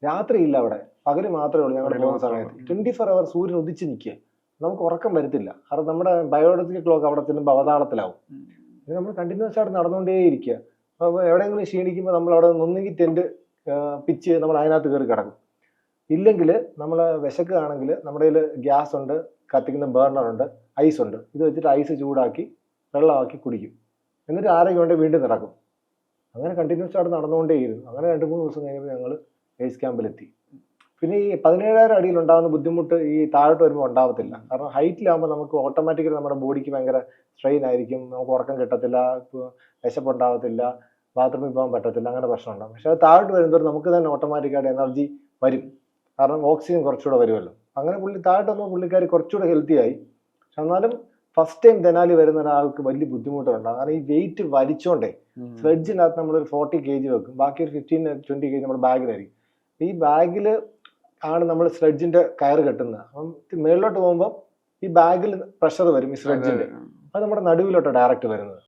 രാത്രിയില്ല അവിടെ, പകല് മാത്രമേ ഉള്ളൂ. ഞങ്ങൾ പോകുന്ന സമയത്ത് 24 hours സൂര്യൻ ഉദിച്ച് നിൽക്കുക. നമുക്ക് ഉറക്കം വരത്തില്ല. കാരണം നമ്മുടെ ബയോളജിക്കൽ ക്ലോക്ക് അവിടെ ചെല്ലുമ്പോൾ അവതാളത്തിലാവും. നമ്മൾ കണ്ടിന്യൂസ് ആയിട്ട് നടന്നുകൊണ്ടേയിരിക്കുക. അപ്പോൾ എവിടെയെങ്കിലും ക്ഷീണിക്കുമ്പോൾ നമ്മൾ അവിടെ ഒന്നെങ്കിൽ ടെന്റ് പിച്ച് നമ്മൾ അതിനകത്ത് കയറി കിടക്കും. ഇല്ലെങ്കിൽ നമ്മൾ വിശക്കുകയാണെങ്കിൽ നമ്മുടെ കയ്യിൽ ഗ്യാസ് ഉണ്ട്, കത്തിക്കുന്ന ബേർണർ ഉണ്ട്, ഐസ് ഉണ്ട്. ഇത് വെച്ചിട്ട് ഐസ് ചൂടാക്കി വെള്ളമാക്കി കുടിക്കും. എന്നിട്ട് ആരോഗ്യം കൊണ്ട് വീണ്ടും നടക്കും. അങ്ങനെ കണ്ടിന്യൂസ് ആയിട്ട് നടന്നുകൊണ്ടേയിരുന്നു. അങ്ങനെ 2-3 ദിവസം കഴിഞ്ഞപ്പോൾ ഞങ്ങൾ ബേസ് ക്യാമ്പിലെത്തി. പിന്നെ ഈ 17,000 അടിയിൽ ഉണ്ടാകുന്ന ബുദ്ധിമുട്ട് ഈ താഴോട്ട് വരുമ്പോൾ ഉണ്ടാവത്തില്ല. കാരണം ഹൈറ്റിലാകുമ്പോൾ നമുക്ക് ഓട്ടോമാറ്റിക്കലി നമ്മുടെ ബോഡിക്ക് ഭയങ്കര സ്ട്രെയിൻ ആയിരിക്കും. നമുക്ക് ഉറക്കം കിട്ടത്തില്ല, വിശപ്പുണ്ടാവത്തില്ല, ബാത്റൂമിൽ പോകാൻ പറ്റത്തില്ല, അങ്ങനെ പ്രശ്നമുണ്ടാകും. പക്ഷെ അത് താഴോട്ട് വരുന്നതോടെ നമുക്ക് തന്നെ ഓട്ടോമാറ്റിക്കായിട്ട് എനർജി വരും. കാരണം ഓക്സിജൻ കുറച്ചുകൂടെ വരുമല്ലോ. അങ്ങനെ താഴോട്ട് വന്നപ്പോൾ പുള്ളിക്കാരി കുറച്ചുകൂടെ ഹെൽത്തി ആയി. പക്ഷെ എന്നാലും ഫസ്റ്റ് ടൈം തെനാലി വരുന്ന ഒരാൾക്ക് വലിയ ബുദ്ധിമുട്ടുണ്ടാകും. കാരണം ഈ വെയിറ്റ് വലിച്ചോണ്ടേ സ്ലെഡ്ജിനകത്ത് നമ്മളൊരു 40 kg വെക്കും, ബാക്കി ഒരു 15-20 kg നമ്മുടെ ബാഗിലായിരിക്കും. ഈ ബാഗിൽ ആണ് നമ്മൾ സ്ലെഡ്ജിന്റെ കയറ് കെട്ടുന്നത്. അപ്പം മേളിലോട്ട് പോകുമ്പോൾ ഈ ബാഗിൽ പ്രഷർ വരും, ഈ സ്ലെഡ്ജിന്റെ. അത് നമ്മുടെ നടുവിലോട്ട് ഡയറക്റ്റ് വരുന്നത്.